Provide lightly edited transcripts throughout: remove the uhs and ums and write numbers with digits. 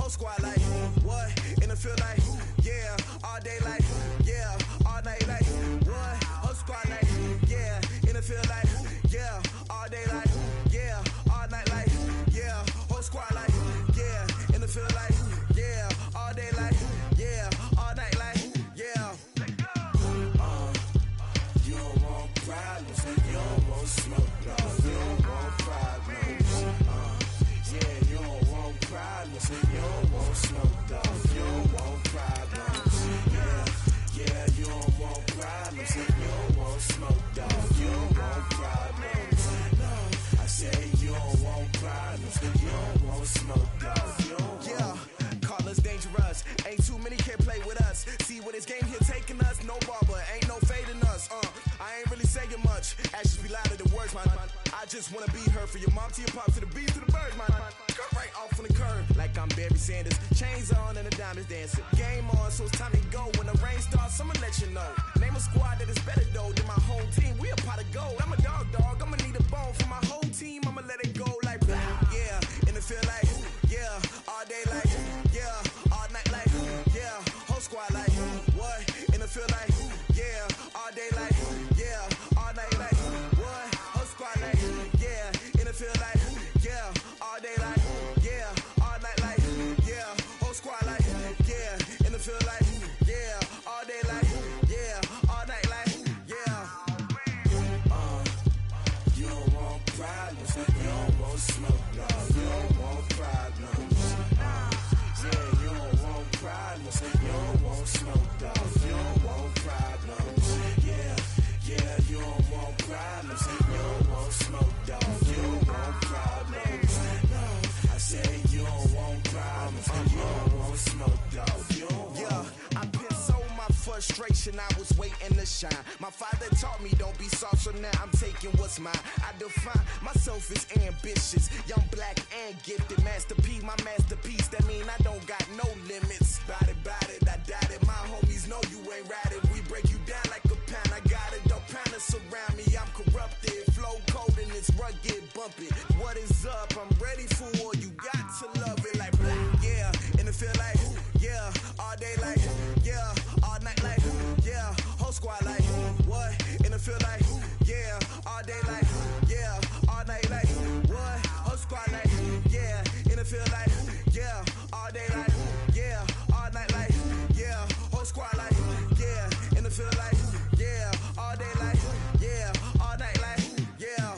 Whole squad like, what? In the field like, yeah. All day like, yeah. All night like, what? Whole squad like, yeah. In the field like, yeah. All day like, yeah. All night like, yeah. Whole squad like, yeah. In the field like, yeah. All day like, yeah. All night like, yeah. You don't want problems, you don't want smoke, dog. You don't want problems. Yeah, you don't want problems, you don't want smoke, dog. You don't want problems. Yeah, you don't want problems, you don't want smoke, dog. You don't want problems. No, I say you don't want problems, you don't want smoke, dog. You don't want. Call us dangerous. Ain't too many can play with us. See what this game here taking us. No barber, ain't no fading us. I ain't really saying much. Actions be louder than words, man. I just wanna be heard for your mom to your pop to the beat to the birds, man. Cut right off on the curb like I'm Barry Sanders. Chains on and the diamonds dancing. Game on, so it's time to go. When the rain starts, I'ma let you know. Name a squad that is better though than my home team. We a pot of gold. I'm a dog. I'ma need a bone for my whole team. I'ma let it go like blah. Yeah, in the feel like yeah. All day like yeah. All night like yeah. Whole squad like what? In the feel like yeah. All day like yeah. All night like what? Whole squad like yeah. In the feel like yeah. All day like yeah. All night like yeah. Whole squad like yeah. In the feel like yeah. All day like yeah. All night like yeah. You don't want problems, you don't want smoke, dog. You don't want problems. Yeah, you don't want problems, you don't want smoke, dog. You don't want problems. Yeah, you don't want problems, you don't want smoke, dog. You don't want problems. No, I say you don't want problems, you don't want smoke, dog. You don't want. I pissed so my frustration, I was waiting to shine. My father taught me don't be soft, so now I'm taking what's mine. I define myself as ambitious, young, black, and gifted. Master P, my masterpiece, that mean I don't got no limits. Bout it, I doubt it. My homies know you ain't ratted. We break you down like a pound. I got it, don't pound to surround me. I'm corrupted, flow cold and it's rugged, bumpy. What is up? I'm ready for war. You got to love it like blah. Yeah, in the feel like yeah. All day like yeah. All night like yeah. Whole squad like what? In the feel like yeah. All day like yeah. All night like what? Whole squad like yeah. In the feel like yeah. All day like yeah. All night like yeah. Whole squad like yeah. In the feel like yeah. All day like yeah. All night like yeah.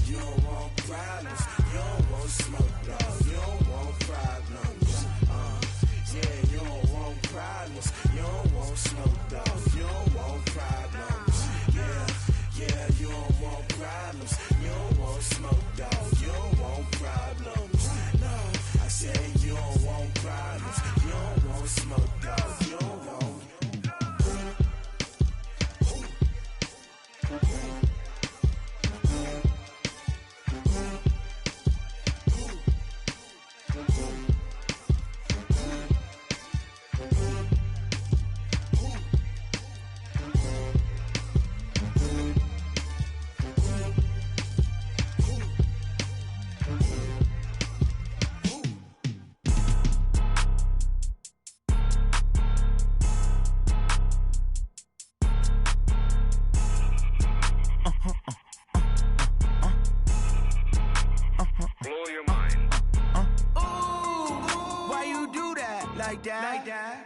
You don't want problems, you don't want smoke, dog. You don't want problems. Yeah, you don't want problems, you don't want smoke, dog. You don't want problems. Yeah, you don't want problems, you don't want smoke, dog. You don't want problems. No, I say you don't want problems, you don't want smoke, dog. You don't want.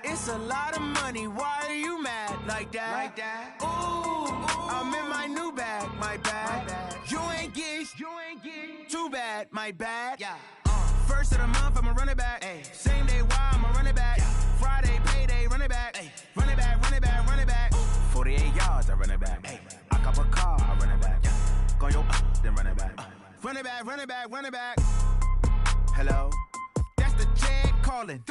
It's a lot of money, why are you mad like that? Ooh, I'm in my new bag, my bad. You ain't getting too bad, my bad. Yeah. First of the month, I'ma run it back. Ay. Same day, why I'ma run it back. Yeah. Friday, payday, run it back. Ay. Run it back, run it back, run it back. 48 yards, I run it back. Ay. I cop a car, I run it back. Yeah. Go yo, then run it back. Run it back, run it back, run it back. Hello? That's the check calling.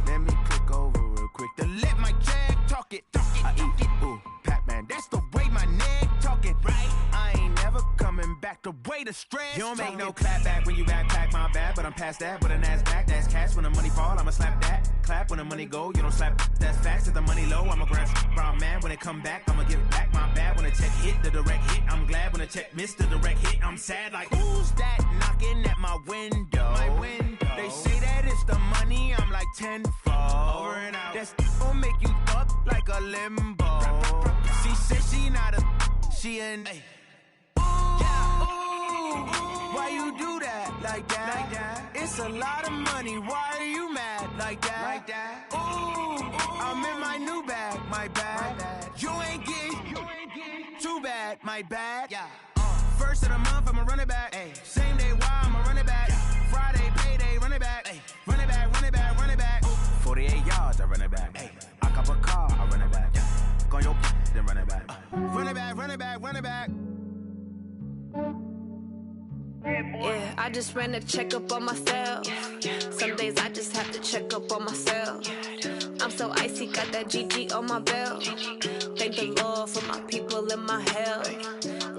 Let me click over real quick to let my check talk it. I eat it, ooh, Pac-Man. That's the way my neck talking. Right? I ain't never coming back the way the stress. You don't make no clap back when you backpack, my bad. But I'm past that with a NASDAQ. That's cash when the money fall, I'ma slap that. Clap when the money go, you don't slap. That's facts. If the money low, I'ma grab brown man. When it come back, I'ma give back my bad. When the check hit, the direct hit. I'm glad when the check missed the direct hit. I'm sad like, who's that knocking at my window? My window. They tenfold. Over and out. That gon' make you up like a limbo. She said she not a, she an. Why you do that like that? It's a lot of money. Why are you mad like that? Ooh, I'm in my new bag, my bad. You ain't getting too bad, my bad. Yeah. First of the month, I'ma run it back. Ay. Same day, why I'ma run it back. Friday, payday, run it back. Ay. Run it back, run it back, run it back. 48 yards, I run it back. Ay. I cop a car, I run it back. Go on your then run it back. Run it back, run it back, run it back. Yeah, I just ran a checkup on myself. Some days I just have to check up on myself. I'm so icy, got that GG on my belt. Thank the Lord for my people in my health.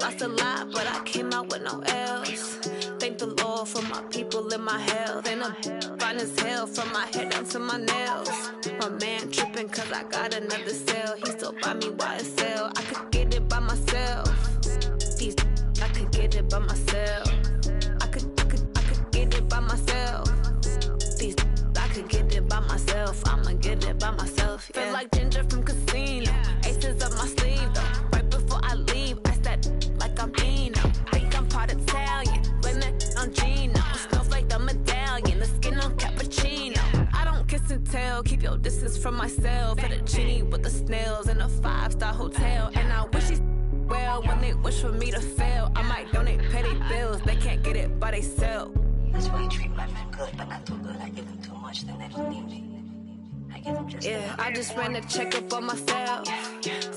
Lost a lot, but I came out with no L's. Thank the Lord for my people in my health. And I'm fine as hell from my head down to my nails. My man tripping cause I got another cell. He still buy me YSL. I could get it by myself. These I could get it by myself. I could get it by myself. These I could get it by myself. I'ma get it by myself. Yeah. Feel like Ginger from Casino. Aces up my sleeve though. Right before I leave, I said like I'm Dino. Think I'm part Italian. Blame it on Gino. Smells like the medallion. The skin on cappuccino. I don't kiss and tell. Keep your distance from myself. At a genie with the snails in a 5-star hotel. And I wish he's well when they wish for me to fail. I might donate petty bills. They can't get it by themselves. That's why you treat my men good, but not too good. I give them too much, then they don't need me. I give them just yeah, I just ran a checkup on myself.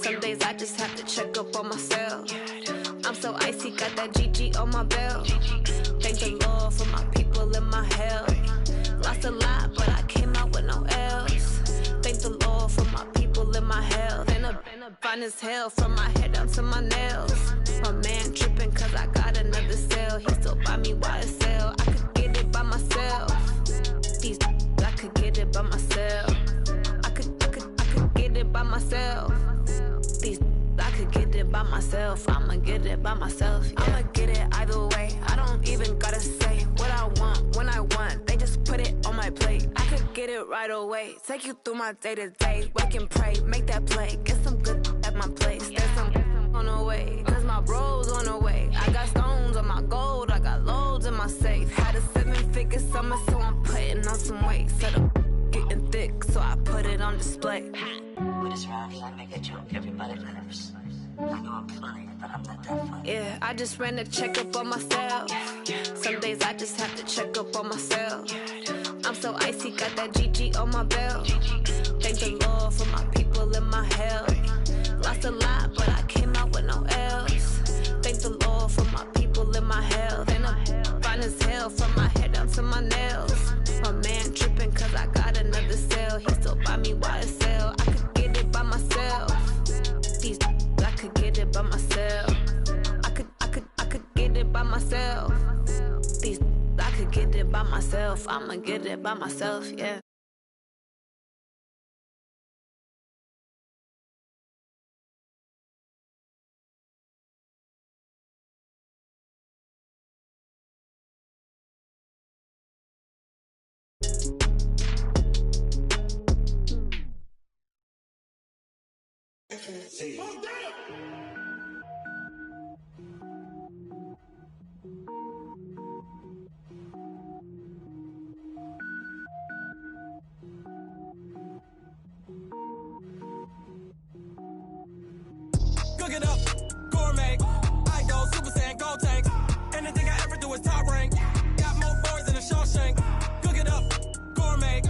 Some days I just have to check up on myself. I'm so icy, got that GG on my belt. Thank the Lord for my people in my health. Lost a lot, but I came out with no L's. Thank the Lord for my people in my health. And I'm fine as hell from my head down to my nails. My man tripping cause I got another cell. He still buy me YSL. I could get it by myself. These I could get it by myself. I could get it by myself. These I could get it by myself. I'ma get it by myself. Yeah. I'ma get it either way. I don't even gotta say what I want when I want. They just put it on my plate. I could get it right away. Take you through my day to day. Wake and pray, make that play. Get some good at my place. There's some on the way. Cause my bro's on the way. I got stones on my gold. I got loads in my safe. Had a 7-figure summer, so I'm putting on some weight. Set up getting thick, so I put it on display. With this round here, I make a joke. Everybody laughs. I know I'm funny, but I'm not that funny. Yeah, I just ran a checkup on myself. Some days I just have to check up on myself. I'm so icy, got that GG on my belt. Thank the Lord for my people in my health. Lost a lot, but I came out with no L's. Thank the Lord for my people in my health. And I'm fine as hell from my head down to my nails. My man tripping cause I got another cell. He still buy me YSL. I could get it by myself. These I could get it by myself. I could get it by myself. These I could get it by myself. I'ma get it by myself, yeah. Cook it up, gourmet. I go Super Saiyan, gold tank. Anything I ever do is top rank. Got more boys than a Shawshank. Cook it up, gourmet.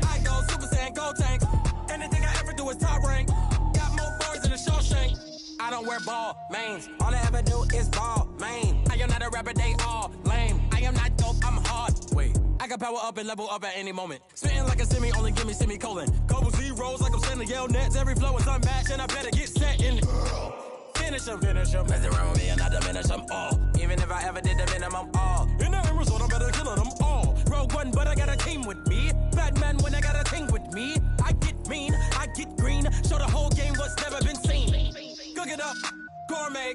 I go Super Saiyan, gold tank. Anything I ever do is top rank. Got more boys than a Shawshank. I don't wear ball mains. All I ever do is ball main. I am not a rapper, they all lame. I am not dope, I'm hard. Wait, I can power up and level up at any moment. Spitting like a semi, only give me semicolon. Couple zeros like I'm sending yell nets. Every flow is unmatched and I better get set in. Finish them. Mess around with me and I diminish them all. Even if I ever did the minimum all. In the end result, I'm better killing them all. Rogue One, but I got a team with me. Batman when I got a thing with me. I get mean, I get green. Show the whole game what's never been seen. Cook it up, gourmet.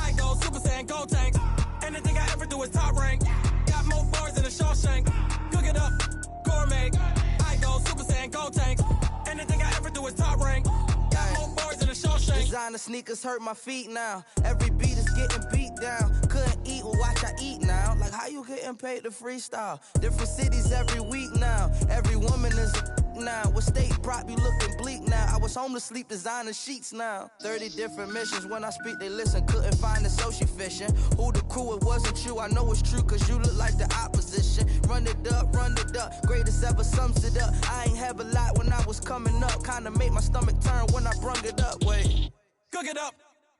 I go Super Saiyan, gold tank. Anything I ever do is top rank. Got more bars than a Shawshank. Cook it up, gourmet. I go Super Saiyan. designer sneakers hurt my feet now. Every beat is getting beat down. Couldn't eat, well watch I eat now. Like how you getting paid to freestyle? Different cities every week now. Every woman is a now. With state prop, you looking bleak now. I was home to sleep, designer sheets now. 30 different missions. When I speak, they listen. Couldn't find it, so she fishing. Who the crew? It wasn't you. I know it's true, cause you look like the opposition. Run it up, greatest ever sums it up. I ain't have a lot when I was coming up. Kinda made my stomach turn when I brung it up. Wait. Cook it up,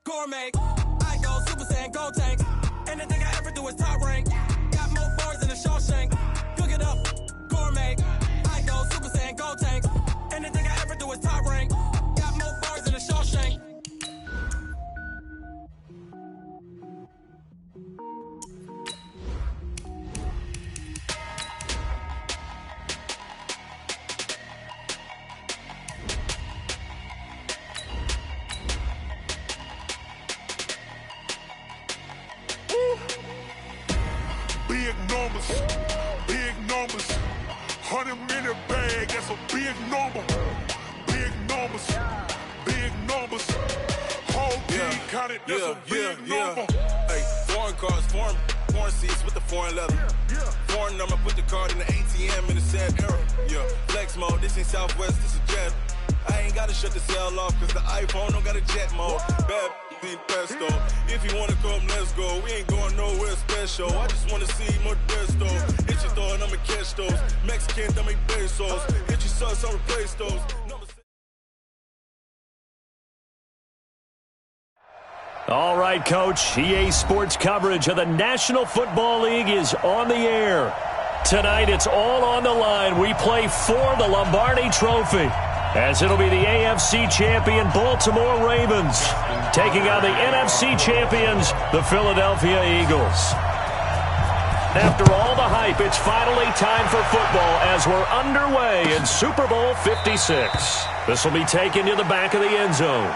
gourmet. I go Super Saiyan, gold tank. Anything I ever do is top rank. Got more bars than a Shawshank. Cook it up, gourmet. I go Super Saiyan, gold tank. Anything I ever do is top rank. Got more bars than a Shawshank. Big numbers, 100-minute bag, that's a big number. Big numbers, whole team counted, that's a big number. Hey, foreign cars, foreign seats with the foreign leather. Foreign number, put the card in the ATM in the sad era. Yeah, flex mode, this ain't Southwest, this is jet. I ain't gotta shut the cell off, cause the iPhone don't got a jet mode. Bad pesto. If you wanna come, let's go. We ain't going nowhere special. I just wanna see Modesto. Hit your thought, I'ma catch those. Mexican, I'ma make pesos. Hit your sus, I'll replace those. All right, Coach. EA Sports coverage of the National Football League is on the air. Tonight, it's all on the line. We play for the Lombardi Trophy, as it'll be the AFC champion Baltimore Ravens taking on the NFC champions, the Philadelphia Eagles. After all the hype, it's finally time for football as we're underway in Super Bowl 56. This will be taken to the back of the end zone.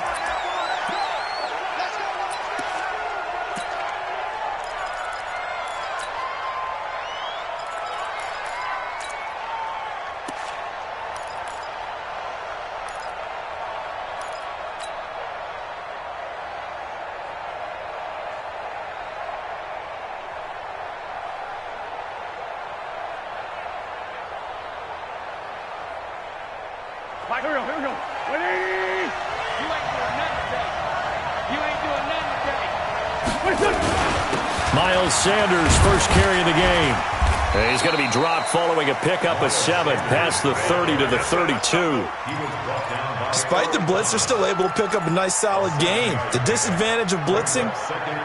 Here we go. Ready? You ain't doing nothing today. You ain't doing nothing today. Miles Sanders, first carry of the game. And he's going to be dropped following a pickup of 7 past the 30 to the 32. Despite the blitz, they're still able to pick up a nice solid gain. The disadvantage of blitzing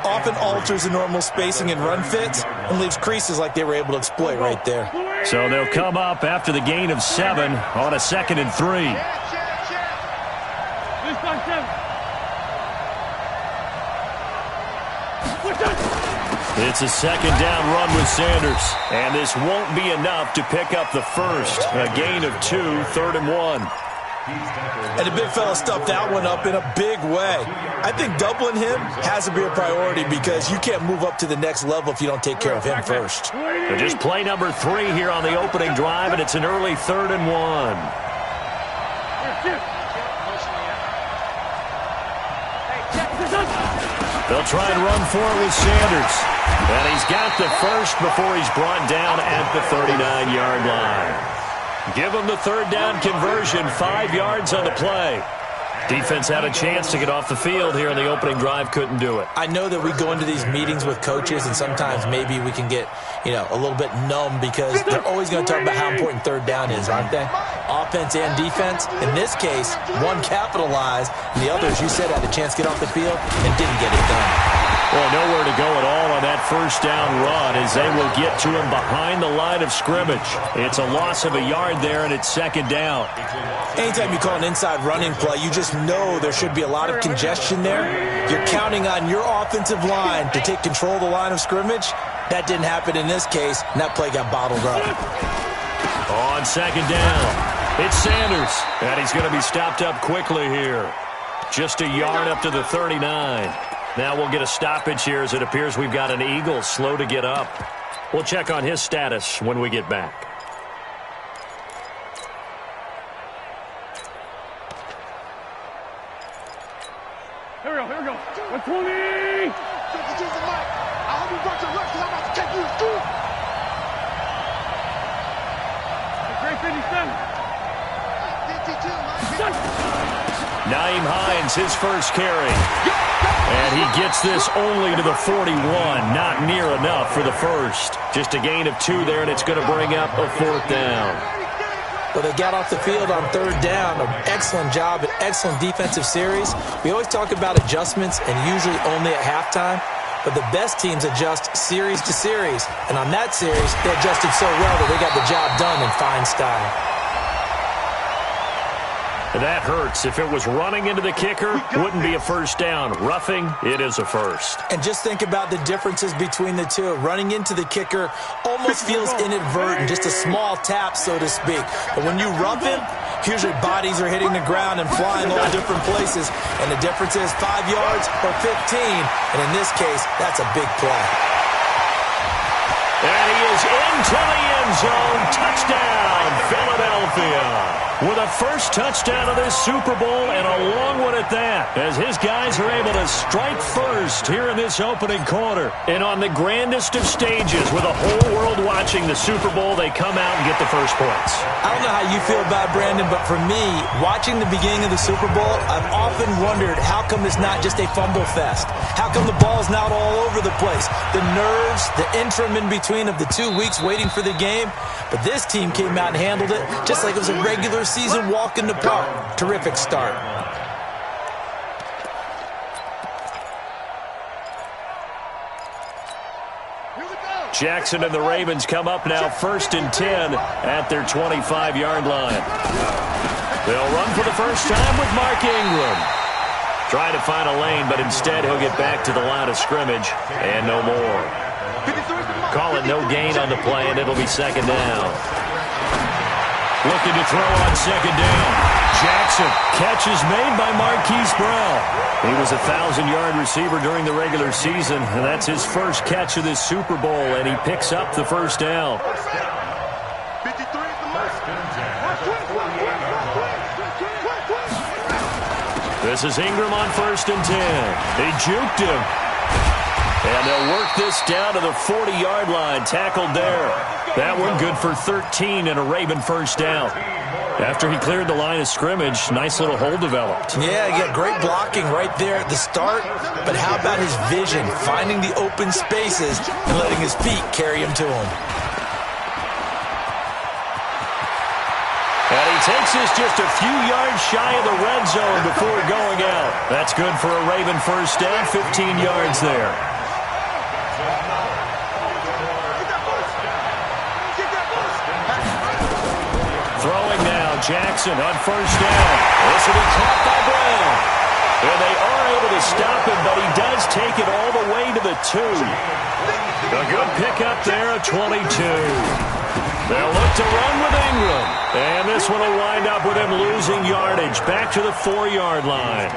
often alters the normal spacing and run fits and leaves creases like they were able to exploit right there. So they'll come up after the gain of 7 on a 2nd and 3. It's a 2nd down run with Sanders, and this won't be enough to pick up the first. A gain of 2, 3rd and 1. And the big fella stuffed that one up in a big way. I think doubling him has to be a priority because you can't move up to the next level if you don't take care of him first. So just play number 3 here on the opening drive, and it's an early 3rd and 1. They'll try and run for it with Sanders. And he's got the first before he's brought down at the 39-yard line. Give him the 3rd down conversion, 5 yards on the play. Defense had a chance to get off the field here on the opening drive, couldn't do it. I know that we go into these meetings with coaches, and sometimes maybe we can get, a little bit numb because they're always going to talk about how important 3rd down is, aren't they? Offense and defense. In this case, one capitalized, and the other, as you said, had a chance to get off the field and didn't get it done. Well, nowhere to go at all on that 1st down run as they will get to him behind the line of scrimmage. It's a loss of a yard there, and it's 2nd down. Anytime you call an inside running play, you just know there should be a lot of congestion there. You're counting on your offensive line to take control of the line of scrimmage. That didn't happen in this case, and that play got bottled up. On 2nd down, it's Sanders, and he's going to be stopped up quickly here. Just a yard up to the 39. Now we'll get a stoppage here as it appears we've got an Eagle slow to get up. We'll check on his status when we get back. we go. 120. I hope you brought your left because I'm about to take you to school. Great 57. 52, Naeem Hines, his first carry. And he gets this only to the 41. Not near enough for the first. Just a gain of 2 there, and it's going to bring up a 4th down. Well, they got off the field on 3rd down. An excellent job, an excellent defensive series. We always talk about adjustments, and usually only at halftime. But the best teams adjust series to series. And on that series, they adjusted so well that they got the job done in fine style. That hurts. If it was running into the kicker, wouldn't be a first down. Roughing, it is a first. And just think about the differences between the two. Running into the kicker almost feels inadvertent, just a small tap, so to speak. But when you rough him, usually bodies are hitting the ground and flying all different places. And the difference is 5 yards or 15. And in this case, that's a big play. And he is into the end zone. Touchdown, Philadelphia. With a first touchdown of this Super Bowl, and a long one at that, as his guys are able to strike first here in this opening quarter. And on the grandest of stages, with the whole world watching the Super Bowl, they come out and get the first points. I don't know how you feel about it, Brandon, but for me, watching the beginning of the Super Bowl, I've often wondered how come it's not just a fumble fest? How come the ball's not all over the place? The nerves, the interim in between of the 2 weeks waiting for the game. But this team came out and handled it just like it was a regular season walk in the park. Terrific start. Jackson and the Ravens come up now 1st and 10 at their 25-yard line. They'll run for the first time with Mark Ingram. Trying to find a lane, but instead he'll get back to the line of scrimmage and no more. Call it no gain on the play, and it'll be 2nd down. Looking to throw on 2nd down. Jackson. Catch is made by Marquise Brown. He was a 1,000-yard receiver during the regular season, and that's his first catch of this Super Bowl, and he picks up the first down. This is Ingram on 1st and 10. They juked him. And they'll work this down to the 40-yard line. Tackled there. That one good for 13 and a Raven first down. After he cleared the line of scrimmage, nice little hole developed. Yeah, he got great blocking right there at the start. But how about his vision, finding the open spaces and letting his feet carry him to him? And he takes this just a few yards shy of the red zone before going out. That's good for a Raven first down, 15 yards there. Throwing now, Jackson on first down. This will be caught by Brown. And they are able to stop him, but he does take it all the way to the 2. A good pickup there at 22. They'll look to run with Ingram. And this one will wind up with him losing yardage back to the 4-yard line.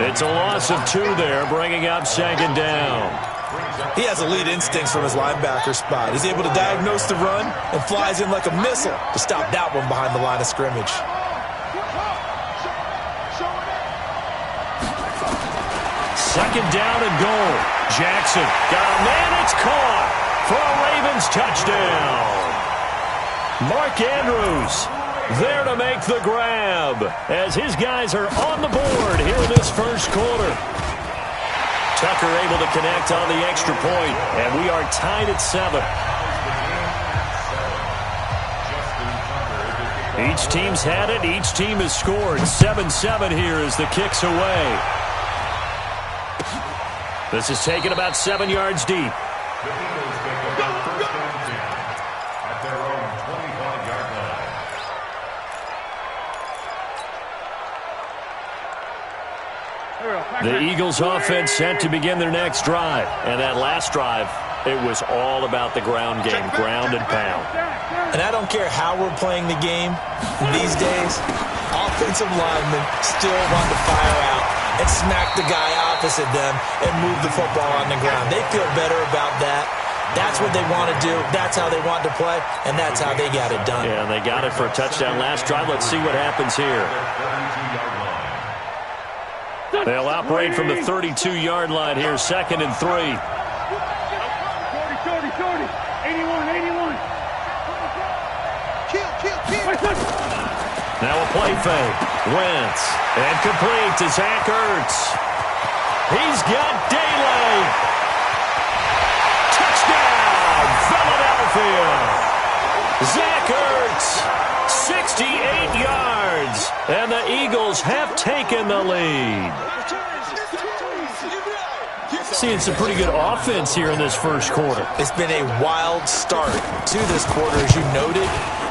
It's a loss of 2 there, bringing up 2nd down. He has elite instincts from his linebacker spot. He's able to diagnose the run and flies in like a missile to stop that one behind the line of scrimmage. Second down and goal. Jackson got a man. It's caught for a Ravens touchdown. Mark Andrews there to make the grab as his guys are on the board here in this first quarter. Tucker able to connect on the extra point, and we are tied at 7. Each team's had it. Each team has scored. 7-7 here as the kick's away. This is taken about 7 yards deep. The Eagles offense set to begin their next drive. And that last drive, it was all about the ground game, ground and pound. And I don't care how we're playing the game these days, offensive linemen still want to fire out and smack the guy opposite them and move the football on the ground. They feel better about that. That's what they want to do. That's how they want to play, and that's how they got it done. Yeah, they got it for a touchdown last drive. Let's see what happens here. They'll operate from the 32-yard line here, 2nd and 3. Shorty. 81. Kill. Now a play fake. Wentz. And complete to Zach Ertz. He's got daylight. Touchdown, Philadelphia. Zach Ertz, 68 yards. And the Eagles have taken the lead. Seeing some pretty good offense here in this first quarter. It's been a wild start to this quarter, as you noted.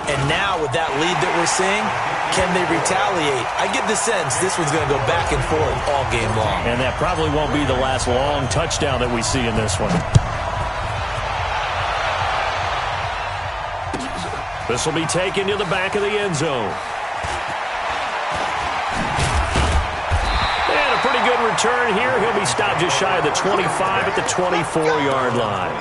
And now with that lead that we're seeing, can they retaliate? I get the sense this one's going to go back and forth all game long. And that probably won't be the last long touchdown that we see in this one. This will be taken to the back of the end zone. And a pretty good return here. He'll be stopped just shy of the 25 at the 24-yard line.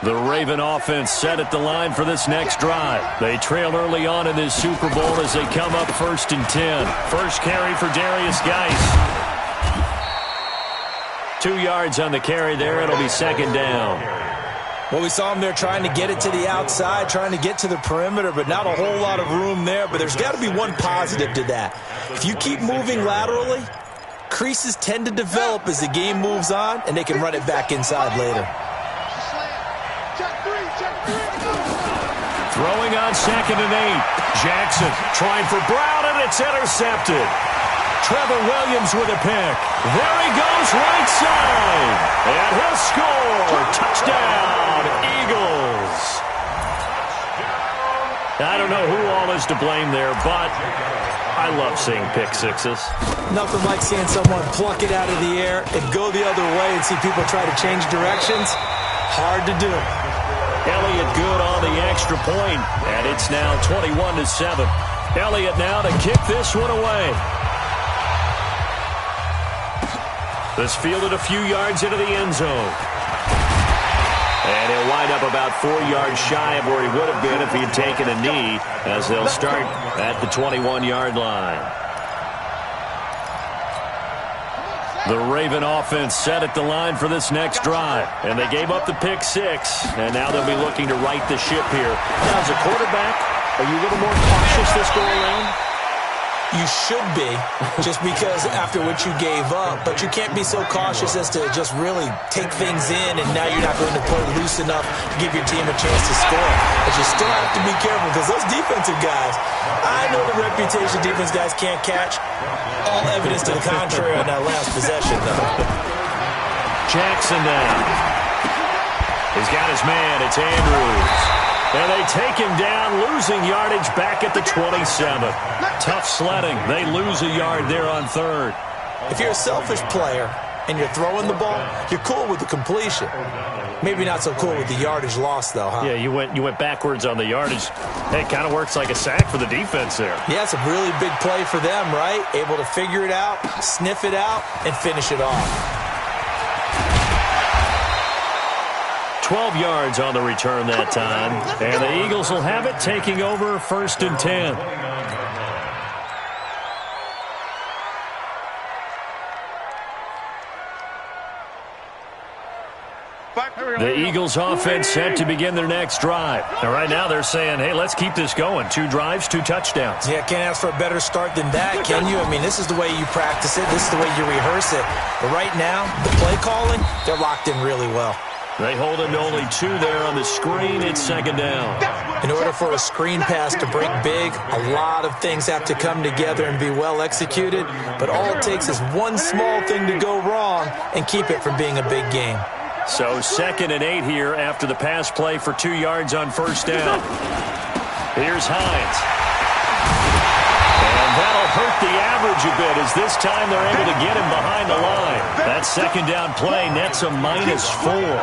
The Raven offense set at the line for this next drive. They trail early on in this Super Bowl as they come up 1st and 10. First carry for Darius Geis. 2 yards on the carry there. It'll be 2nd down. Well, we saw him there trying to get it to the outside, trying to get to the perimeter, but not a whole lot of room there. But there's got to be one positive to that. If you keep moving laterally, creases tend to develop as the game moves on, and they can run it back inside later. Throwing on 2nd and 8. Jackson trying for Brown, and it's intercepted. Trevor Williams with a pick. There he goes, right side. And he'll score. Touchdown, Eagles. I don't know who all is to blame there, but I love seeing pick sixes. Nothing like seeing someone pluck it out of the air and go the other way and see people try to change directions. Hard to do. Elliott good on the extra point, and it's now 21-7. Elliott now to kick this one away. This fielded a few yards into the end zone. And he'll wind up about 4 yards shy of where he would have been if he had taken a knee, as they'll start at the 21-yard line. The Raven offense set at the line for this next drive. And they gave up the pick 6. And now they'll be looking to right the ship here. Now, as a quarterback, are you a little more cautious this go around? You should be, just because after what you gave up. But you can't be so cautious as to just really take things in, and now you're not going to play loose enough to give your team a chance to score. But you still have to be careful, because those defensive guys, I know the reputation defense guys can't catch. All evidence to the contrary on that last possession, though. Jackson now. He's got his man. It's Andrews. And they take him down, losing yardage back at the 27. Tough sledding. They lose a yard there on 3rd. If you're a selfish player and you're throwing the ball, you're cool with the completion. Maybe not so cool with the yardage loss, though, huh? Yeah, you went backwards on the yardage. Hey, it kind of works like a sack for the defense there. Yeah, it's a really big play for them, right? Able to figure it out, sniff it out, and finish it off. 12 yards on the return that time. And the Eagles will have it, taking over 1st and 10. The Eagles offense set to begin their next drive. And right now they're saying, hey, let's keep this going. 2 drives, 2 touchdowns. Yeah, can't ask for a better start than that, can you? I mean, this is the way you practice it. This is the way you rehearse it. But right now, the play calling, they're locked in really well. They hold him to only 2 there on the screen. It's 2nd down. In order for a screen pass to break big, a lot of things have to come together and be well executed. But all it takes is one small thing to go wrong and keep it from being a big game. So 2nd and 8 here after the pass play for 2 yards on 1st down. Here's Hines. And that'll hurt the average a bit, as this time they're able to get him behind the line. That 2nd down play nets a -4.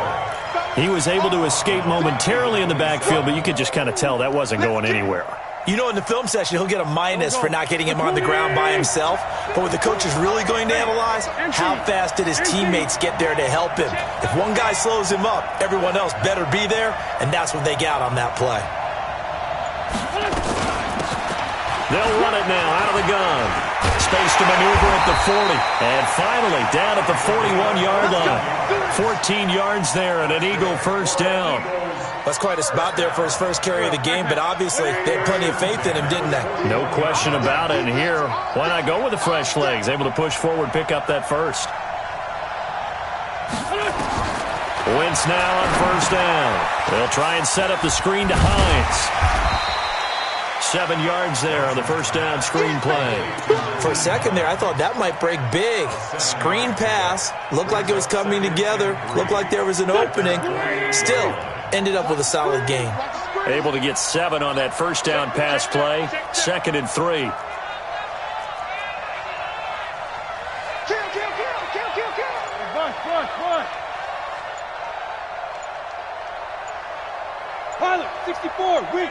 He was able to escape momentarily in the backfield, but you could just kind of tell that wasn't going anywhere. You know, in the film session, he'll get a minus for not getting him on the ground by himself. But what the coach is really going to analyze, how fast did his teammates get there to help him? If one guy slows him up, everyone else better be there, and that's what they got on that play. They'll run it now out of the gun. Space to maneuver at the 40. And finally, down at the 41-yard line. 14 yards there and an Eagle first down. That's quite a spot there for his first carry of the game, but obviously they had plenty of faith in him, didn't they? No question about it. And here, why not go with the fresh legs? Able to push forward, pick up that first. Wentz now on first down. They'll try and set up the screen to Hines. 7 yards there on the first down screen play. For a second there, I thought that might break big. Screen pass. Looked like it was coming together. Looked like there was an opening. Still, ended up with a solid gain. Able to get 7 on that first down pass play. 2nd and 3. Pilot, 64, wait.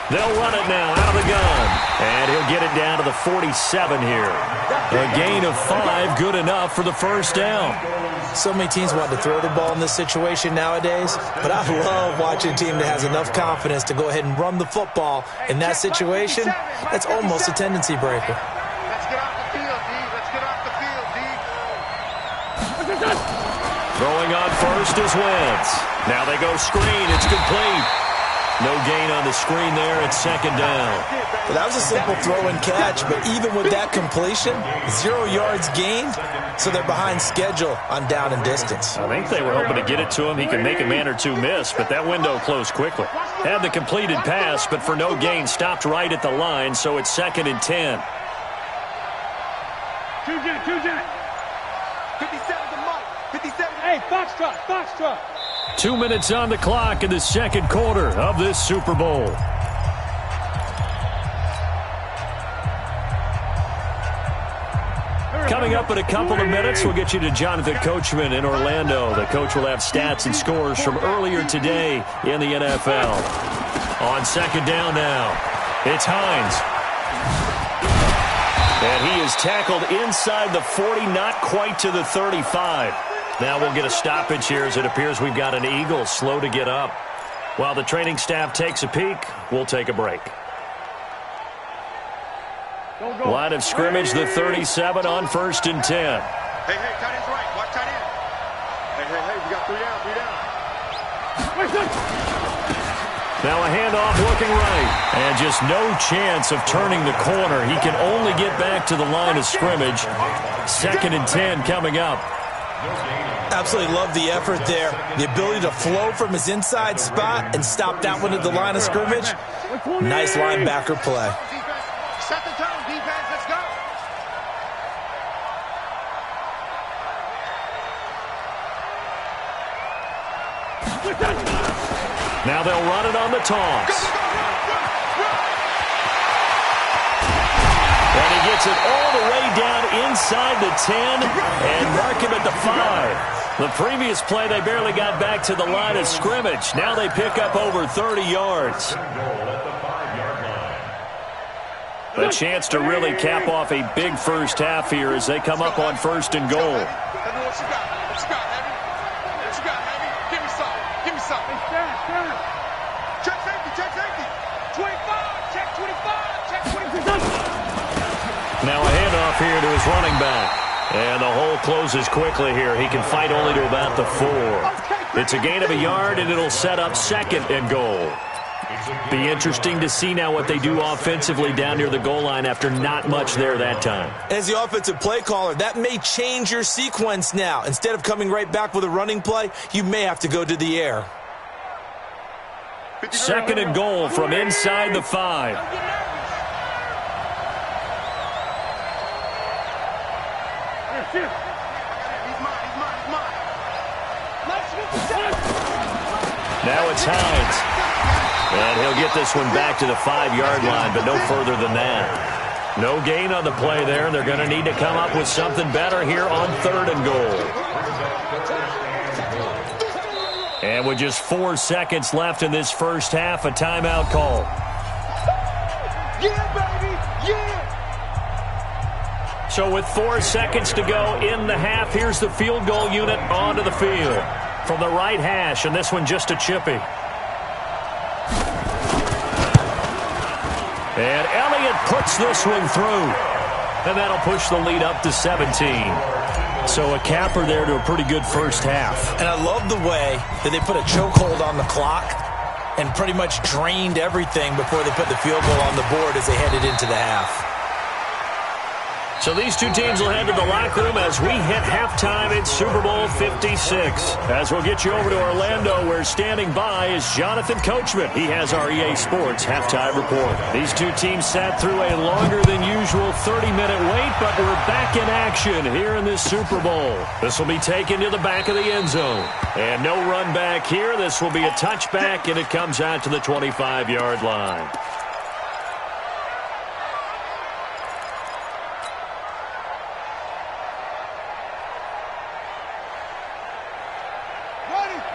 They'll run it now out of the gun. And he'll get it down to the 47 here. A gain of 5, good enough for the first down. So many teams want to throw the ball in this situation nowadays, but I love watching a team that has enough confidence to go ahead and run the football. In that situation, that's almost a tendency breaker. Let's get off the field, D. Let's get off the field, D. Throwing on first is Wentz. Now they go screen. It's complete. No gain on the screen there. It's 2nd down. Well, that was a simple throw and catch, but even with that completion, 0 yards gained, so they're behind schedule on down and distance. I think they were hoping to get it to him. He could make a man or two miss, but that window closed quickly. Had the completed pass, but for no gain, stopped right at the line, so it's 2nd and 10. 57 to Mike. 57. Hey, Foxtrot. 2 minutes on the clock in the second quarter of this Super Bowl. Coming up in a couple of minutes, we'll get you to Jonathan Coachman in Orlando. The coach will have stats and scores from earlier today in the NFL. On 2nd down now, it's Hines. And he is tackled inside the 40, not quite to the 35. Now we'll get a stoppage here as it appears we've got an Eagle slow to get up. While the training staff takes a peek, we'll take a break. Line of scrimmage, the 37 on 1st and 10. Hey, tight end's right. Watch tight end. Hey, we got 3 down. Now a handoff looking right. And just no chance of turning the corner. He can only get back to the line of scrimmage. 2nd and 10 coming up. Absolutely love the effort there. The ability to flow from his inside spot and stop that one at the line of scrimmage. Nice linebacker play. Set the tone, defense. Let's go. Now they'll run it on the toss. And he gets it all the way down inside the 10 and mark him at the 5. The previous play, they barely got back to the line of scrimmage. Now they pick up over 30 yards. A chance to really cap off a big first half here as they come up on 1st and goal. What you got, Heavy? What you got, Heavy? Give me some. Check safety. 25, check 25. Now a handoff here to his running back. And the hole closes quickly here. He can fight only to about the 4. It's a gain of a yard, and it'll set up 2nd and goal. Be interesting to see now what they do offensively down near the goal line after not much there that time. As the offensive play caller, that may change your sequence now. Instead of coming right back with a running play, you may have to go to the air. 2nd and goal from inside the 5. He's mine. Now it's Hines. And he'll get this one back to the 5-yard line, but no further than that. No gain on the play there, and they're going to need to come up with something better here on 3rd and goal. And with just 4 seconds left in this first half, a timeout call. Yeah, baby! Yeah! So with 4 seconds to go in the half, here's the field goal unit onto the field. From the right hash, and this one just a chippy. And Elliott puts this one through. And that'll push the lead up to 17. So a capper there to a pretty good first half. And I love the way that they put a chokehold on the clock and pretty much drained everything before they put the field goal on the board as they headed into the half. So these two teams will head to the locker room as we hit halftime in Super Bowl 56. As we'll get you over to Orlando, where standing by is Jonathan Coachman. He has our EA Sports halftime report. These two teams sat through a longer than usual 30-minute wait, but we're back in action here in this Super Bowl. This will be taken to the back of the end zone. And no run back here. This will be a touchback, and it comes out to the 25-yard line.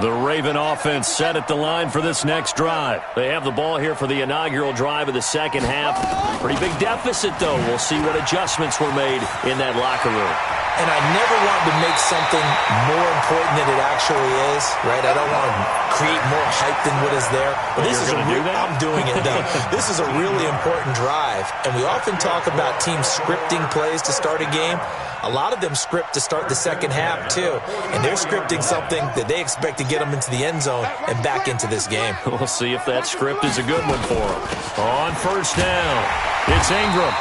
The Raven offense set at the line for this next drive. They have the ball here for the inaugural drive of the second half. Pretty big deficit, though. We'll see what adjustments were made in that locker room. And I never want to make something more important than it actually is, right? I don't want to create more hype than what is there. But this is I'm doing it, though. This is a really important drive. And we often talk about teams scripting plays to start a game. A lot of them script to start the second half, too. And they're scripting something that they expect to get them into the end zone and back into this game. We'll see if that script is a good one for them. On first down, it's Ingram.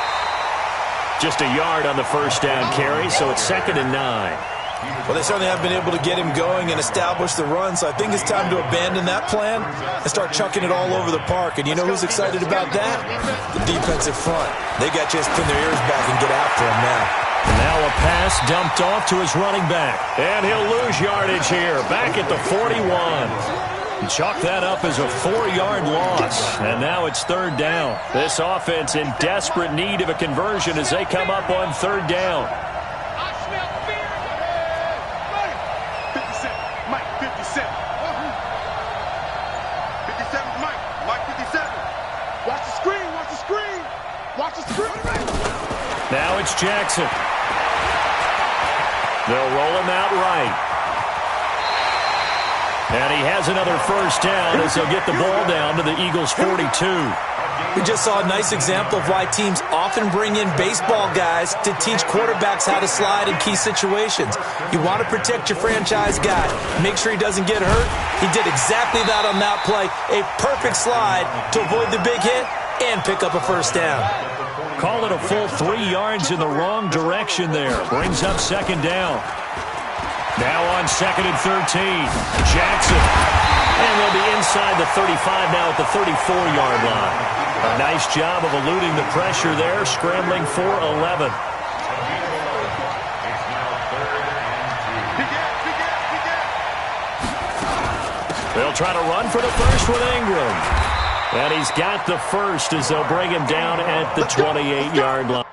Just a yard on the first down carry, so it's 2nd and 9. Well, they certainly have been able to get him going and establish the run, so I think it's time to abandon that plan and start chucking it all over the park. And you know who's excited about that? The defensive front. They got to just pin their ears back and get after him now. Now a pass dumped off to his running back. And he'll lose yardage here, back at the 41. Chalk that up as a 4-yard loss. And now it's 3rd down. This offense in desperate need of a conversion as they come up on 3rd down. I smell fear. 57. Mike, 57. 57, Mike. Mike, 57. Watch the screen. Watch the screen. Watch the screen. Now it's Jackson. They'll roll him out right. And he has another first down as they'll get the ball down to the Eagles' 42. We just saw a nice example of why teams often bring in baseball guys to teach quarterbacks how to slide in key situations. You want to protect your franchise guy. Make sure he doesn't get hurt. He did exactly that on that play. A perfect slide to avoid the big hit and pick up a first down. Call it a full 3 yards in the wrong direction there. Brings up 2nd down. Now on 2nd and 13. Jackson. And they'll be inside the 35 now at the 34-yard line. A nice job of eluding the pressure there, scrambling for 11. They'll try to run for the first with Ingram. And he's got the first as they'll bring him down at the 28-yard line.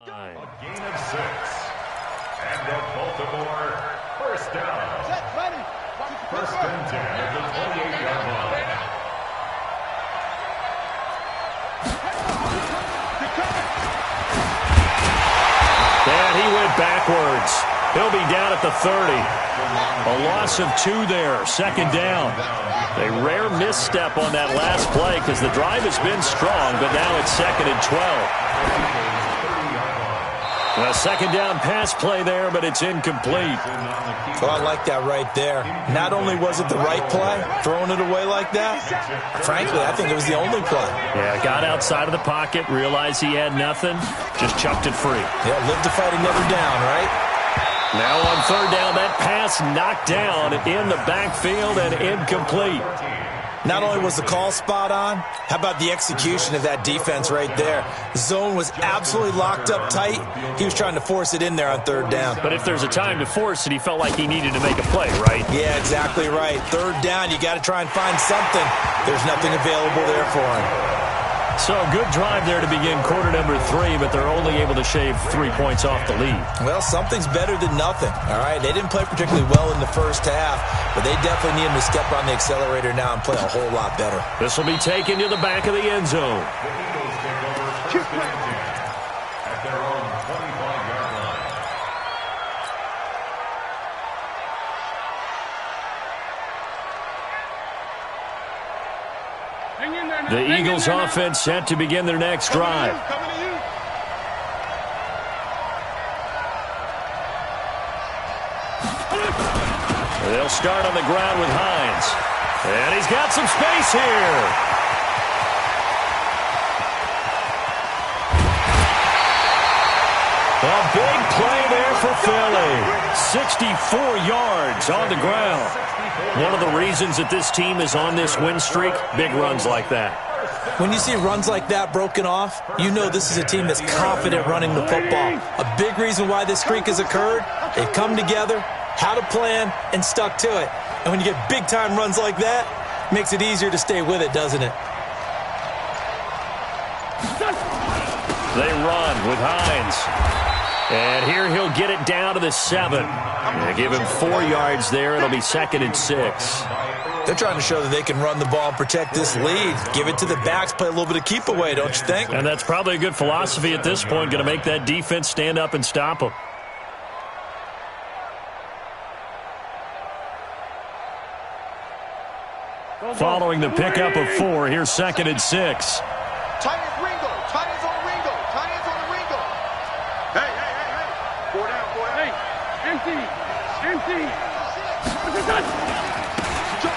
A gain of 6. And the Baltimore first down. First and 10 at the 28-yard line. And he went backwards. He'll be down at the 30. A loss of 2 there, 2nd down. A rare misstep on that last play because the drive has been strong, but now it's 2nd and 12. A 2nd down pass play there, but it's incomplete. Well, I like that right there. Not only was it the right play, throwing it away like that, frankly, I think it was the only play. Yeah, got outside of the pocket, realized he had nothing, just chucked it free. Yeah, live to fight another down, right? Now on third down, that pass knocked down in the backfield and incomplete. Not only was the call spot on, how about the execution of that defense right there? The zone was absolutely locked up tight. He was trying to force it in there on third down. But if there's a time to force it, he felt like he needed to make a play, right? Yeah, exactly right. Third down, you got to try and find something. There's nothing available there for him. So good drive there to begin quarter number 3, but they're only able to shave 3 points off the lead. Well, something's better than nothing, all right? They didn't play particularly well in the first half, but they definitely need him to step on the accelerator now and play a whole lot better. This will be taken to the back of the end zone. The Eagles take over first and 10 at their own 25-yard line. The Eagles offense set to begin their next drive. They'll start on the ground with Hines. And he's got some space here. A big play there for Philly. 64 yards on the ground. One of the reasons that this team is on this win streak, big runs like that. When you see runs like that broken off, you know this is a team that's confident running the football. A big reason why this streak has occurred, they've come together, had a plan, and stuck to it. And when you get big-time runs like that, it makes it easier to stay with it, doesn't it? They run with Hines. And here he'll get it down to the 7. They give him 4 yards there. It'll be 2nd and 6. They're trying to show that they can run the ball and protect this lead. Give it to the backs, play a little bit of keep away, don't you think? And that's probably a good philosophy at this point, going to make that defense stand up and stop them. Following the pickup of 4, here's 2nd and 6. Tight ends Ringo. Tight ends on Ringo. Tight ends on Ringo. Hey. 4 down. Hey, empty.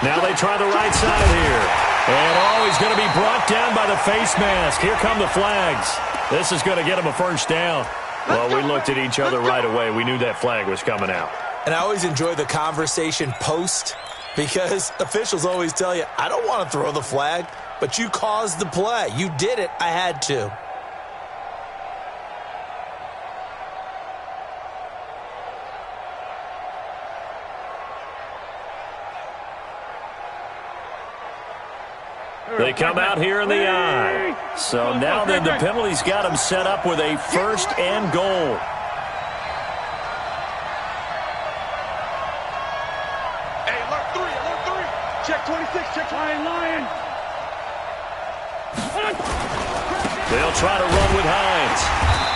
Now they try the right side here. And he's going to be brought down by the face mask. Here come the flags. This is going to get him a first down. Well, we looked at each other right away. We knew that flag was coming out. And I always enjoy the conversation post, because officials always tell you, I don't want to throw the flag, but you caused the play. You did it. I had to. They come out here in the eye. So now then the penalty's got them set up with a 1st and goal. Hey, alert 3. Check 26, check Lion. They'll try to run with Hines.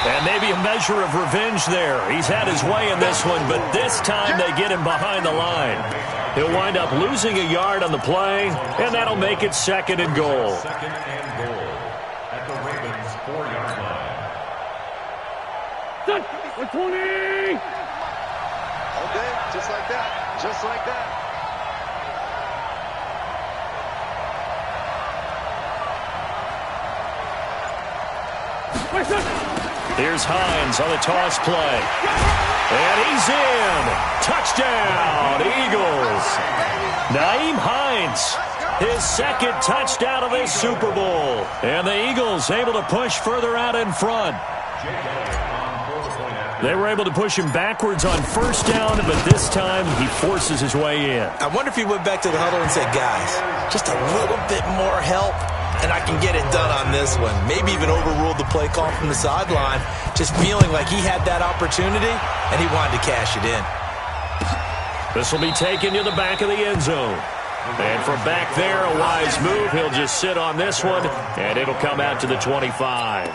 And maybe a measure of revenge there. He's had his way in this one, but this time they get him behind the line. He'll wind up losing a yard on the play, and that'll make it 2nd and goal. 2nd and goal at the Ravens' 4-yard line. 20. Okay, just like that. Here's Hines on the toss play. And he's in. Touchdown, Eagles. Nyheim Hines, his 2nd touchdown of this Super Bowl. And the Eagles able to push further out in front. They were able to push him backwards on 1st down, but this time he forces his way in. I wonder if he went back to the huddle and said, guys, just a little bit more help, and I can get it done on this one. Maybe even overruled the play call from the sideline, just feeling like he had that opportunity, and he wanted to cash it in. This will be taken to the back of the end zone. And from back there, a wise move. He'll just sit on this one, and it'll come out to the 25.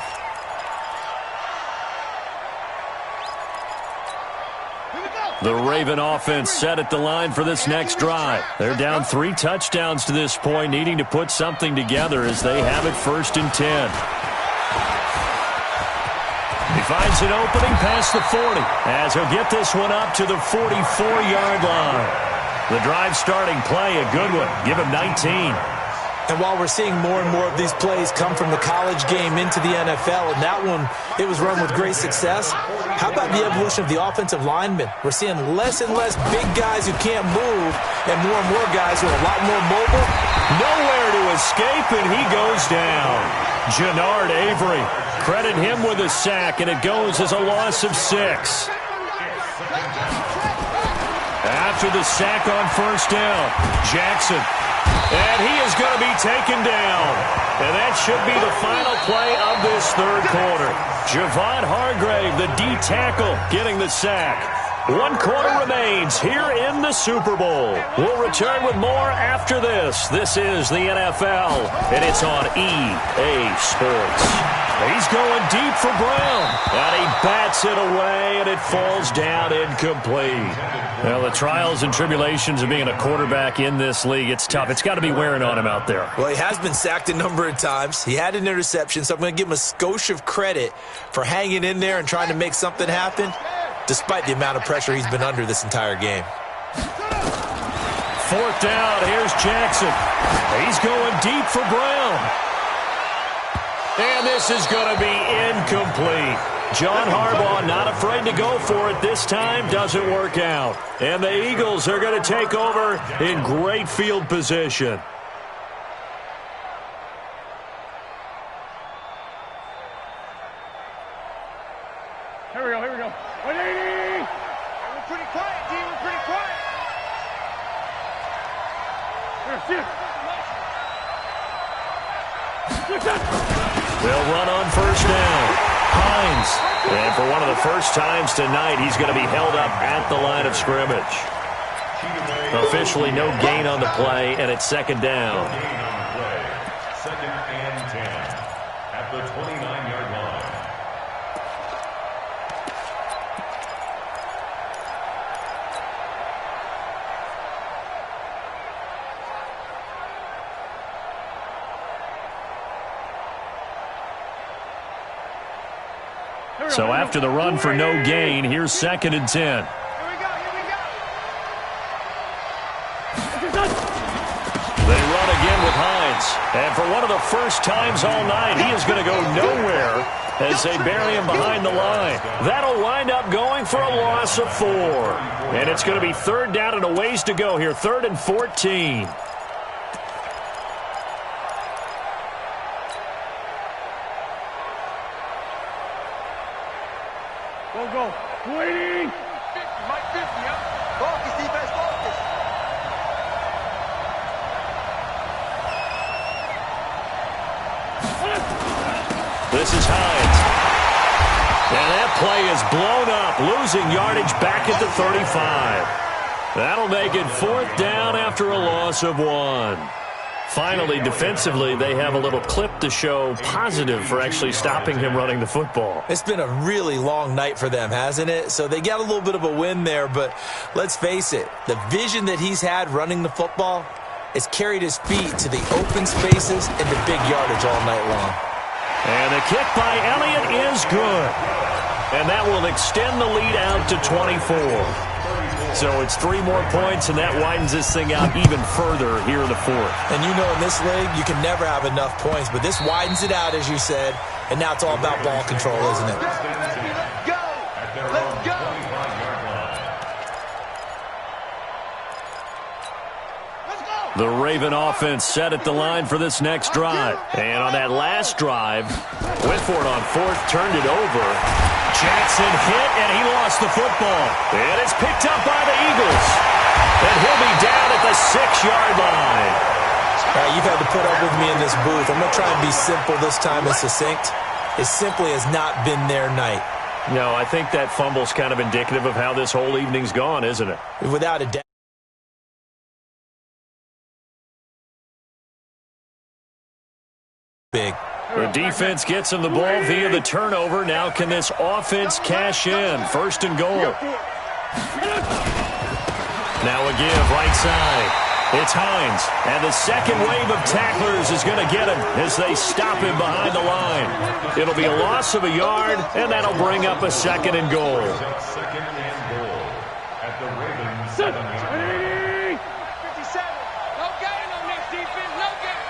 The Raven offense set at the line for this next drive. They're down 3 touchdowns to this point, needing to put something together as they have it 1st and 10. He finds an opening past the 40 as he'll get this one up to the 44-yard line. The drive starting play, a good one. Give him 19. And while we're seeing more and more of these plays come from the college game into the NFL, and that one, it was run with great success, how about the evolution of the offensive linemen? We're seeing less and less big guys who can't move and more guys who are a lot more mobile. Nowhere to escape, and he goes down. Jannard Avery, credit him with a sack, and it goes as a loss of 6. After the sack on first down, Jackson. And he is going to be taken down. And that should be the final play of this third quarter. Javon Hargrave, the D tackle, getting the sack. 1 quarter remains here in the Super Bowl. We'll return with more after this. This is the NFL, and it's on EA Sports. He's going deep for Brown, and he bats it away, and it falls down incomplete. Well, the trials and tribulations of being a quarterback in this league, it's tough. It's got to be wearing on him out there. Well, he has been sacked a number of times. He had an interception, so I'm going to give him a skosh of credit for hanging in there and trying to make something happen, despite the amount of pressure he's been under this entire game. 4th down, here's Jackson. He's going deep for Brown. And this is going to be incomplete. John Harbaugh not afraid to go for it this time. Doesn't work out. And the Eagles are going to take over in great field position. Here we go. 180! We're pretty quiet, D. We're pretty quiet. They'll run on first down. Hines. And for one of the first times tonight, he's going to be held up at the line of scrimmage. Officially no gain on the play, and it's 2nd down. Second and 10 at the 29-yard line. So after the run for no gain, here's 2nd and 10. Here we go. They run again with Hines. And for one of the first times all night, he is going to go nowhere as they bury him behind the line. That'll wind up going for a loss of 4. And it's going to be 3rd down and a ways to go here. 3rd and 14. Go. 280! 50, Mike 50, huh? Focus, defense, focus. This is Hines. And that play is blown up, losing yardage back at the 35. That'll make it 4th down after a loss of 1. Finally, defensively, they have a little clip to show positive for actually stopping him running the football. It's been a really long night for them, hasn't it? So they got a little bit of a win there, but let's face it, the vision that he's had running the football has carried his feet to the open spaces and the big yardage all night long. And the kick by Elliott is good. And that will extend the lead out to 24. So it's 3 more points, and that widens this thing out even further here in the 4th. And you know in this league, you can never have enough points, but this widens it out, as you said, and now it's all about ball control, isn't it? Let's go! Let's go! The Raven offense set at the line for this next drive. And on that last drive, went for it on 4th, turned it over. Jackson hit, and he lost the football. And it's picked up by the Eagles. And he'll be down at the 6-yard line. All right, you've had to put up with me in this booth. I'm going to try and be simple this time and succinct. It simply has not been their night. No, I think that fumble's kind of indicative of how this whole evening's gone, isn't it? Without a doubt. Big. The defense gets him the ball via the turnover. Now can this offense cash in? 1st and goal. Now a give right side. It's Hines. And the second wave of tacklers is going to get him as they stop him behind the line. It'll be a loss of a yard, and that'll bring up a 2nd and goal. 2nd and goal at the Ravens 7-yard line. 57. No gain on this defense. No gain.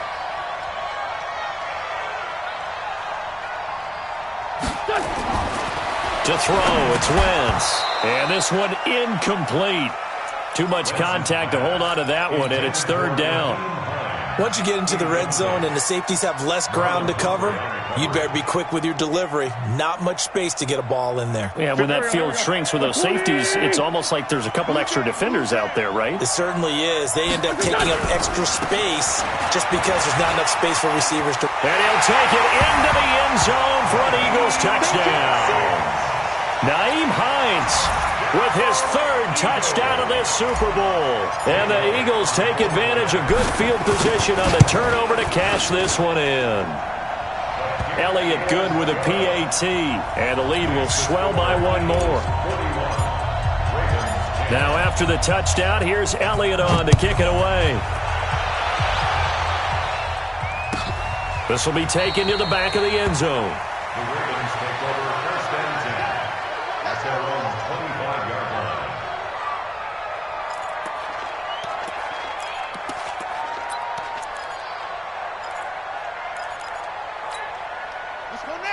To throw, it's Wentz. And this one incomplete. Too much contact to hold on to that one, and it's third down. Once you get into the red zone and the safeties have less ground to cover, you'd better be quick with your delivery. Not much space to get a ball in there. Yeah, when that field shrinks with those safeties, it's almost like there's a couple extra defenders out there, right? It certainly is. They end up taking up extra space just because there's not enough space for receivers to... And he'll take it into the end zone for an Eagles touchdown. Naeem Hines with his third touchdown of this Super Bowl. And the Eagles take advantage of good field position on the turnover to cash this one in. Elliott good with a PAT, and the lead will swell by one more. Now after the touchdown, here's Elliott on to kick it away. This will be taken to the back of the end zone. The Ravens take over first and 10 at their own 25-yard line.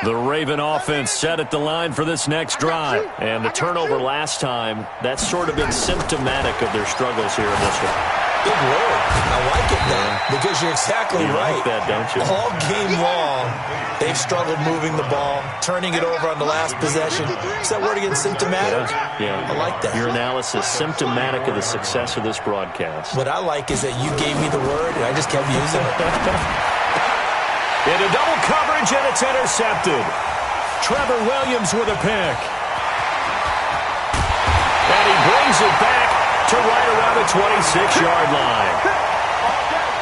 The Raven offense set at the line for this next drive. And the turnover last time, that's sort of been symptomatic of their struggles here in this one. Big word. I like it, man, because you're exactly right. You like that, don't you? All game long, they've struggled moving the ball, turning it over on the last possession. Is that word again, symptomatic? Yeah. I like that. Your analysis, symptomatic of the success of this broadcast. What I like is that you gave me the word, and I just kept using it. Into double coverage, and it's intercepted. Trevor Williams with a pick. And he brings it back to right around the 26-yard line.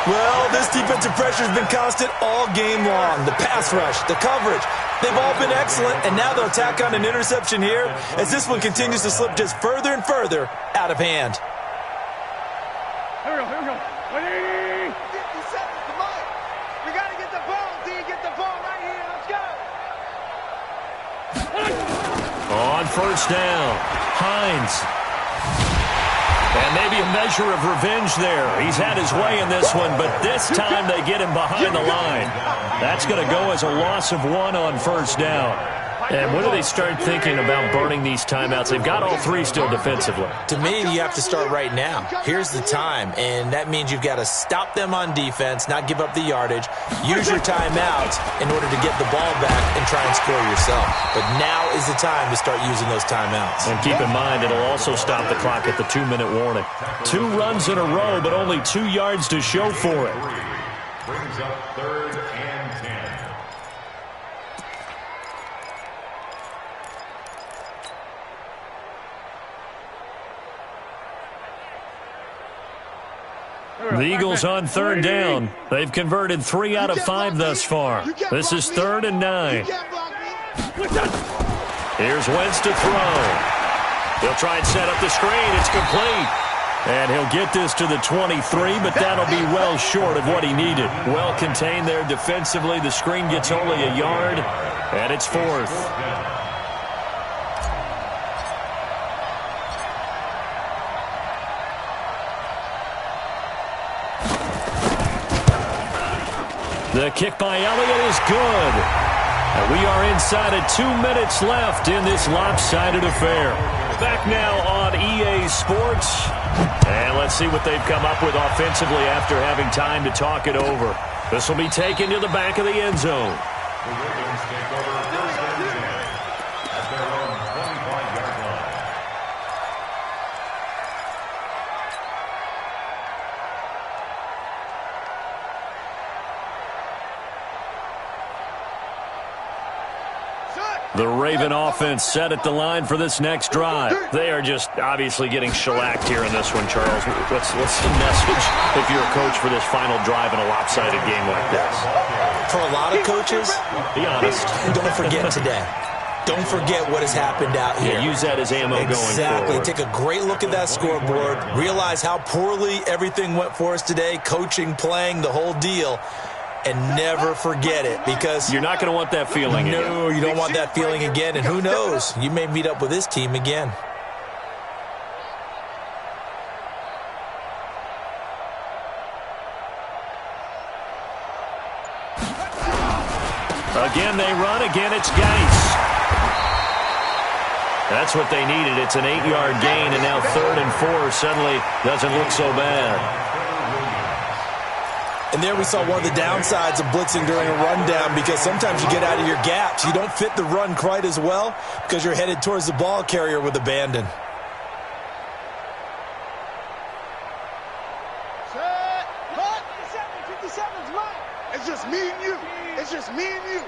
Well, this defensive pressure has been constant all game long. The pass rush, the coverage, they've all been excellent, and now they'll tack on an interception here as this one continues to slip just further and further out of hand. Here we go. 50 seconds to mine. We got to get the ball. Do you get the ball right here? Let's go. On first down, Hines. And maybe a measure of revenge there. He's had his way in this one, but this time they get him behind the line. That's going to go as a loss of one on first down. And when do they start thinking about burning these timeouts? They've got all three still defensively. To me, you have to start right now. Here's the time, and that means you've got to stop them on defense, not give up the yardage, use your timeout in order to get the ball back and try and score yourself. But now is the time to start using those timeouts. And keep in mind, it'll also stop the clock at the 2-minute warning. 2 runs in a row, but only 2 yards to show for it. Brings up third and 10. The Eagles on third down. They've converted 3 out of 5 thus far. This is 3rd and 9. Here's Wentz to throw. He'll try and set up the screen. It's complete. And he'll get this to the 23, but that'll be well short of what he needed. Well contained there defensively. The screen gets only a yard, and it's 4th. The kick by Elliott is good. And we are inside of 2 minutes left in this lopsided affair. Back now on EA Sports. And let's see what they've come up with offensively after having time to talk it over. This will be taken to the back of the end zone. The Ravens take over first and 10 at their own 25-yard line. The Raven offense set at the line for this next drive. They are just obviously getting shellacked here in this one, Charles. What's the message if you're a coach for this final drive in a lopsided game like this? For a lot of coaches, be honest. Don't forget today. Don't forget what has happened out here. Yeah, use that as ammo going forward. Exactly. Take a great look at that scoreboard. Realize how poorly everything went for us today. Coaching, playing, the whole deal. And never forget it, because you're not going to want that feeling again. No, you don't want that feeling again. And who knows? You may meet up with this team again. Again, they run. Again, it's Geis. That's what they needed. It's an 8-yard gain, and now 3rd and 4 suddenly doesn't look so bad. And there we saw one of the downsides of blitzing during a rundown, because sometimes you get out of your gaps. You don't fit the run quite as well because you're headed towards the ball carrier with abandon. Set, cut. 57's right. It's just me and you. It's just me and you.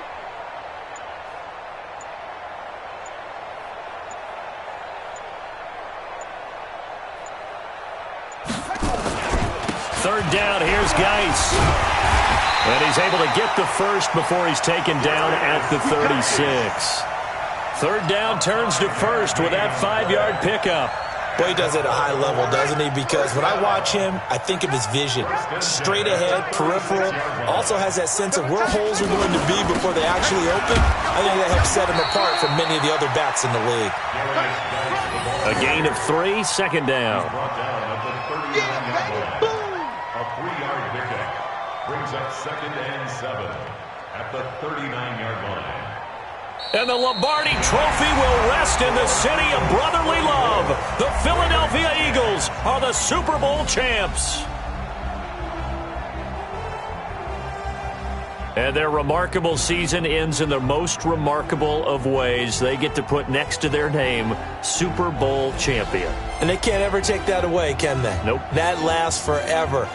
Third down, here's Geis. And he's able to get the first before he's taken down at the 36. Third down turns to first with that 5-yard pickup. Boy, he does it at a high level, doesn't he? Because when I watch him, I think of his vision. Straight ahead, peripheral. Also has that sense of where holes are going to be before they actually open. I think that helps set him apart from many of the other backs in the league. A gain of 3, second down. A 3-yard pickup brings up 2nd and 7 at the 39-yard line. And the Lombardi Trophy will rest in the city of brotherly love. The Philadelphia Eagles are the Super Bowl champs. And their remarkable season ends in the most remarkable of ways. They get to put next to their name, Super Bowl champion. And they can't ever take that away, can they? Nope. That lasts forever.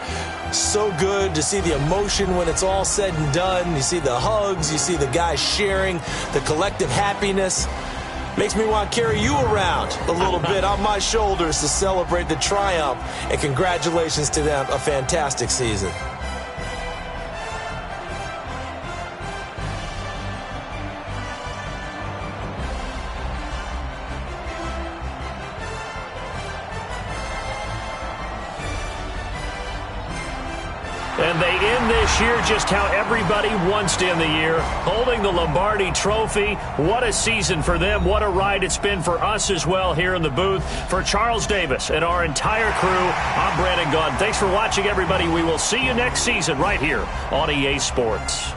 So good to see the emotion when it's all said and done. You see the hugs, you see the guys sharing, the collective happiness. Makes me want to carry you around a little bit on my shoulders to celebrate the triumph. And congratulations to them, a fantastic season. And they end this year just how everybody wants to end the year, holding the Lombardi Trophy. What a season for them. What a ride it's been for us as well here in the booth. For Charles Davis and our entire crew, I'm Brandon Gunn. Thanks for watching, everybody. We will see you next season right here on EA Sports.